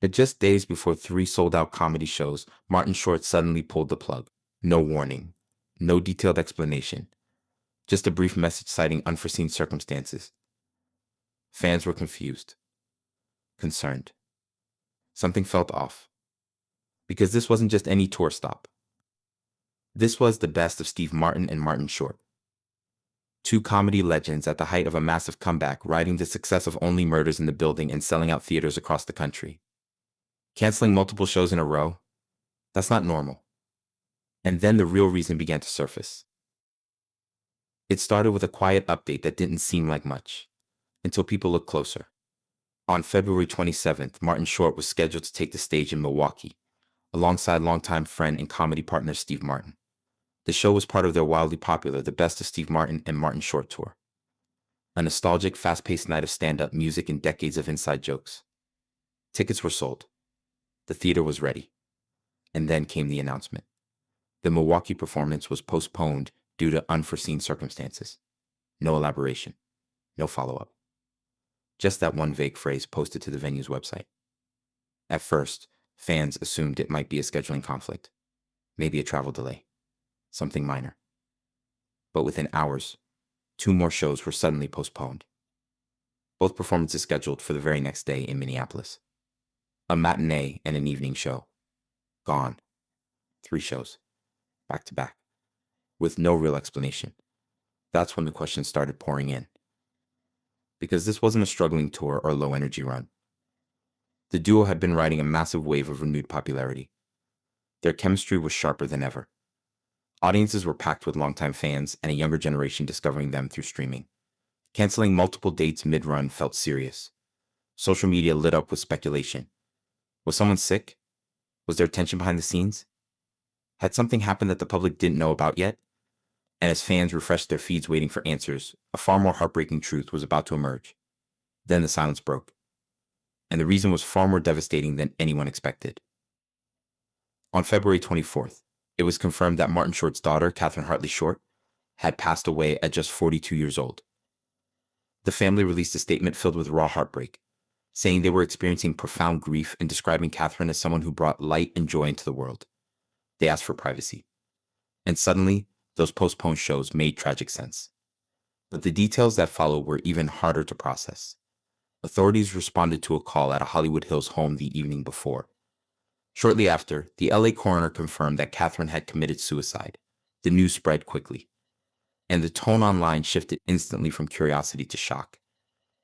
But just days before three sold-out comedy shows, Martin Short suddenly pulled the plug. No warning, no detailed explanation, just a brief message citing unforeseen circumstances. Fans were confused, concerned. Something felt off. Because this wasn't just any tour stop. This was the best of Steve Martin and Martin Short. Two comedy legends at the height of a massive comeback, riding the success of Only Murders in the Building and selling out theaters across the country. Canceling multiple shows in a row? That's not normal. And then the real reason began to surface. It started with a quiet update that didn't seem like much, until people looked closer. On February 27th, Martin Short was scheduled to take the stage in Milwaukee, alongside longtime friend and comedy partner Steve Martin. The show was part of their wildly popular The Best of Steve Martin and Martin Short tour. A nostalgic, fast-paced night of stand-up music and decades of inside jokes. Tickets were sold. The theater was ready. And then came the announcement. The Milwaukee performance was postponed due to unforeseen circumstances. No elaboration. No follow-up. Just that one vague phrase posted to the venue's website. At first, fans assumed it might be a scheduling conflict. Maybe a travel delay. Something minor. But within hours, two more shows were suddenly postponed. Both performances scheduled for the very next day in Minneapolis. A matinee and an evening show. Gone. 3 shows. Back to back. With no real explanation. That's when the questions started pouring in. Because this wasn't a struggling tour or low-energy run. The duo had been riding a massive wave of renewed popularity. Their chemistry was sharper than ever. Audiences were packed with longtime fans and a younger generation discovering them through streaming. Canceling multiple dates mid-run felt serious. Social media lit up with speculation. Was someone sick? Was there tension behind the scenes? Had something happened that the public didn't know about yet? And as fans refreshed their feeds waiting for answers, a far more heartbreaking truth was about to emerge. Then the silence broke. And the reason was far more devastating than anyone expected. On February 24th, it was confirmed that Martin Short's daughter, Catherine Hartley Short, had passed away at just 42 years old. The family released a statement filled with raw heartbreak, saying they were experiencing profound grief and describing Catherine as someone who brought light and joy into the world. They asked for privacy. And suddenly, those postponed shows made tragic sense. But the details that followed were even harder to process. Authorities responded to a call at a Hollywood Hills home the evening before. Shortly after, the LA coroner confirmed that Catherine had committed suicide. The news spread quickly. And the tone online shifted instantly from curiosity to shock.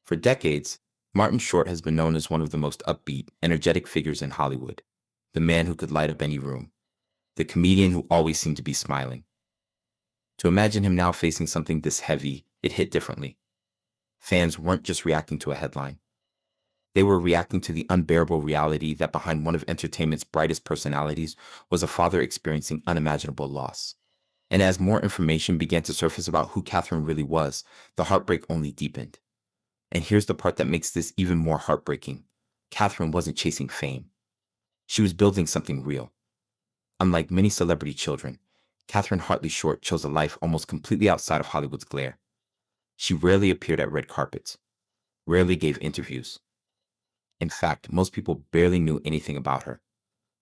For decades, Martin Short has been known as one of the most upbeat, energetic figures in Hollywood. The man who could light up any room. The comedian who always seemed to be smiling. To imagine him now facing something this heavy, it hit differently. Fans weren't just reacting to a headline. They were reacting to the unbearable reality that behind one of entertainment's brightest personalities was a father experiencing unimaginable loss. And as more information began to surface about who Catherine really was, the heartbreak only deepened. And here's the part that makes this even more heartbreaking. Catherine wasn't chasing fame. She was building something real. Unlike many celebrity children, Catherine Hartley Short chose a life almost completely outside of Hollywood's glare. She rarely appeared at red carpets, rarely gave interviews. In fact, most people barely knew anything about her,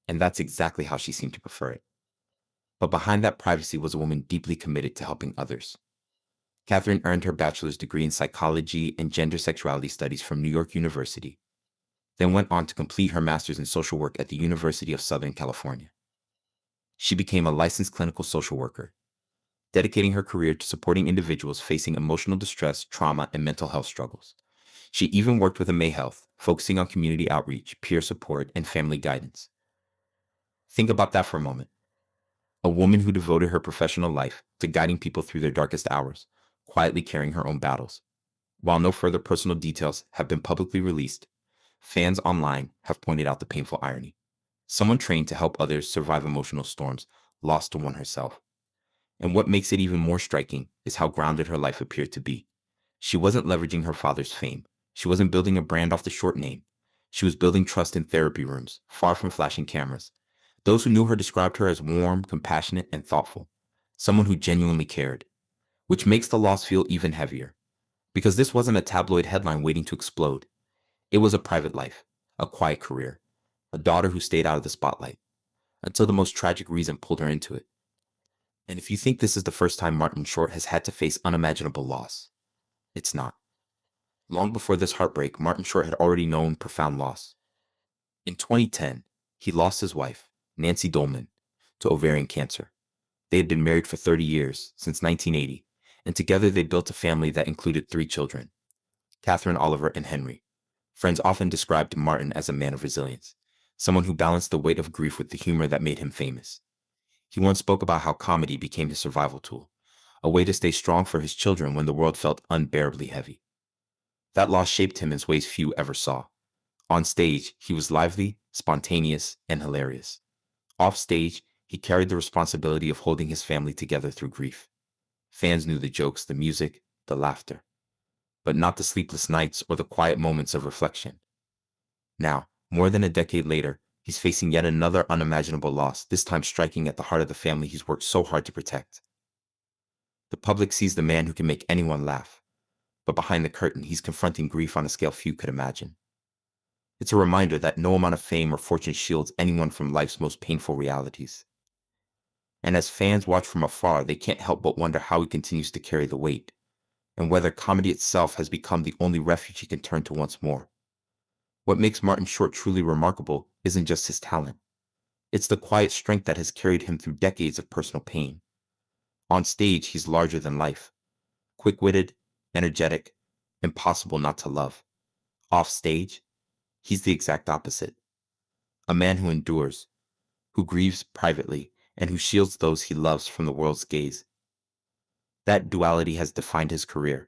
and that's exactly how she seemed to prefer it. But behind that privacy was a woman deeply committed to helping others. Catherine earned her bachelor's degree in psychology and gender sexuality studies from New York University, then went on to complete her master's in social work at the University of Southern California. She became a licensed clinical social worker, dedicating her career to supporting individuals facing emotional distress, trauma, and mental health struggles. She even worked with AMA Health, focusing on community outreach, peer support, and family guidance. Think about that for a moment. A woman who devoted her professional life to guiding people through their darkest hours, quietly carrying her own battles. While no further personal details have been publicly released, fans online have pointed out the painful irony. Someone trained to help others survive emotional storms, lost to one herself. And what makes it even more striking is how grounded her life appeared to be. She wasn't leveraging her father's fame. She wasn't building a brand off the Short name. She was building trust in therapy rooms, far from flashing cameras. Those who knew her described her as warm, compassionate, and thoughtful. Someone who genuinely cared. Which makes the loss feel even heavier. Because this wasn't a tabloid headline waiting to explode. It was a private life, a quiet career, a daughter who stayed out of the spotlight, until the most tragic reason pulled her into it. And if you think this is the first time Martin Short has had to face unimaginable loss, it's not. Long before this heartbreak, Martin Short had already known profound loss. In 2010, he lost his wife, Nancy Dolman, to ovarian cancer. They had been married for 30 years, since 1980, and together they built a family that included 3 children, Catherine, Oliver, and Henry. Friends often described Martin as a man of resilience, someone who balanced the weight of grief with the humor that made him famous. He once spoke about how comedy became his survival tool, a way to stay strong for his children when the world felt unbearably heavy. That loss shaped him in ways few ever saw. On stage, he was lively, spontaneous, and hilarious. Off stage, he carried the responsibility of holding his family together through grief. Fans knew the jokes, the music, the laughter, but not the sleepless nights or the quiet moments of reflection. Now, more than a decade later, he's facing yet another unimaginable loss, this time striking at the heart of the family he's worked so hard to protect. The public sees the man who can make anyone laugh, but behind the curtain, he's confronting grief on a scale few could imagine. It's a reminder that no amount of fame or fortune shields anyone from life's most painful realities. And as fans watch from afar, they can't help but wonder how he continues to carry the weight, and whether comedy itself has become the only refuge he can turn to once more. What makes Martin Short truly remarkable isn't just his talent. It's the quiet strength that has carried him through decades of personal pain. On stage, he's larger than life, quick-witted, energetic, impossible not to love. Off stage, he's the exact opposite. A man who endures, who grieves privately, and who shields those he loves from the world's gaze. That duality has defined his career.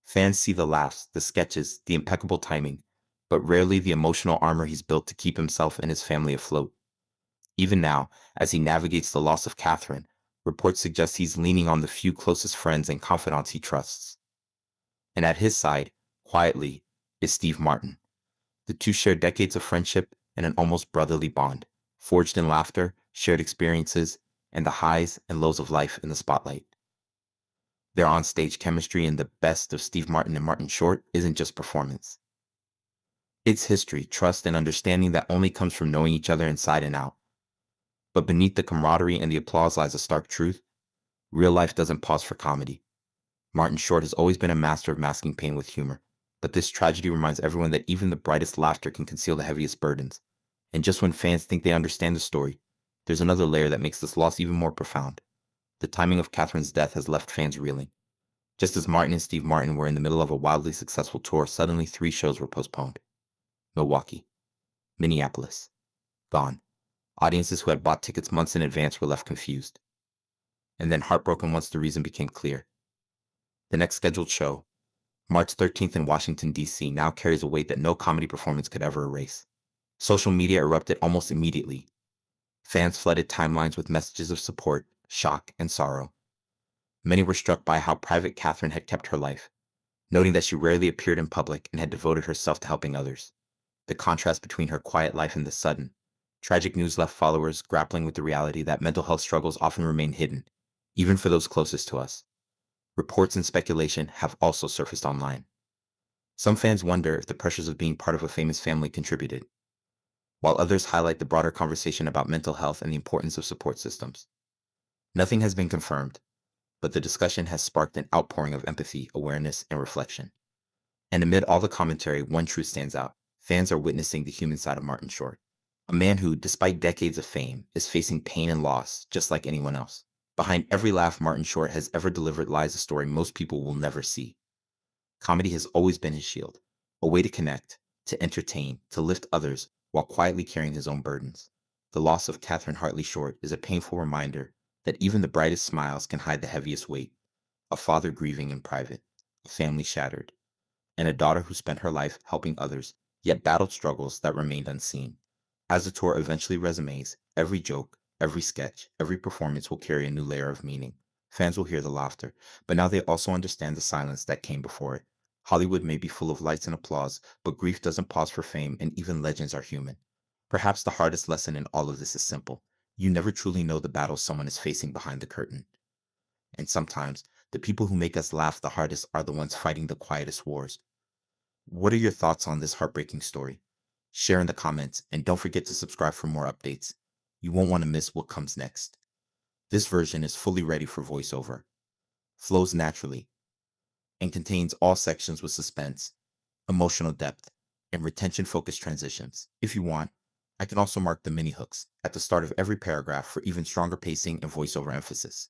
Fans see the laughs, the sketches, the impeccable timing, but rarely the emotional armor he's built to keep himself and his family afloat. Even now, as he navigates the loss of Catherine, reports suggest he's leaning on the few closest friends and confidants he trusts. And at his side, quietly, is Steve Martin. The two share decades of friendship and an almost brotherly bond, forged in laughter, shared experiences, and the highs and lows of life in the spotlight. Their on-stage chemistry in the best of Steve Martin and Martin Short isn't just performance. It's history, trust, and understanding that only comes from knowing each other inside and out. But beneath the camaraderie and the applause lies a stark truth. Real life doesn't pause for comedy. Martin Short has always been a master of masking pain with humor, but this tragedy reminds everyone that even the brightest laughter can conceal the heaviest burdens. And just when fans think they understand the story, there's another layer that makes this loss even more profound. The timing of Catherine's death has left fans reeling. Just as Martin and Steve Martin were in the middle of a wildly successful tour, suddenly 3 shows were postponed. Milwaukee, Minneapolis, gone. Audiences who had bought tickets months in advance were left confused, and then heartbroken once the reason became clear. The next scheduled show, March 13th in Washington, D.C., now carries a weight that no comedy performance could ever erase. Social media erupted almost immediately. Fans flooded timelines with messages of support, shock, and sorrow. Many were struck by how private Catherine had kept her life, noting that she rarely appeared in public and had devoted herself to helping others. The contrast between her quiet life and the sudden, tragic news left followers grappling with the reality that mental health struggles often remain hidden, even for those closest to us. Reports and speculation have also surfaced online. Some fans wonder if the pressures of being part of a famous family contributed, while others highlight the broader conversation about mental health and the importance of support systems. Nothing has been confirmed, but the discussion has sparked an outpouring of empathy, awareness, and reflection. And amid all the commentary, one truth stands out. Fans are witnessing the human side of Martin Short, a man who, despite decades of fame, is facing pain and loss just like anyone else. Behind every laugh Martin Short has ever delivered lies a story most people will never see. Comedy has always been his shield, a way to connect, to entertain, to lift others while quietly carrying his own burdens. The loss of Catherine Hartley Short is a painful reminder that even the brightest smiles can hide the heaviest weight. A father grieving in private, a family shattered, and a daughter who spent her life helping others, yet battled struggles that remained unseen. As the tour eventually resumes, every joke, every sketch, every performance will carry a new layer of meaning. Fans will hear the laughter, but now they also understand the silence that came before it. Hollywood may be full of lights and applause, but grief doesn't pause for fame, and even legends are human. Perhaps the hardest lesson in all of this is simple. You never truly know the battles someone is facing behind the curtain. And sometimes, the people who make us laugh the hardest are the ones fighting the quietest wars. What are your thoughts on this heartbreaking story? share in the comments, and don't forget to subscribe for more updates. You won't want to miss what comes next. This version is fully ready for voiceover, flows naturally, and contains all sections with suspense, emotional depth, and retention-focused transitions. If you want, I can also mark the mini hooks at the start of every paragraph for even stronger pacing and voiceover emphasis.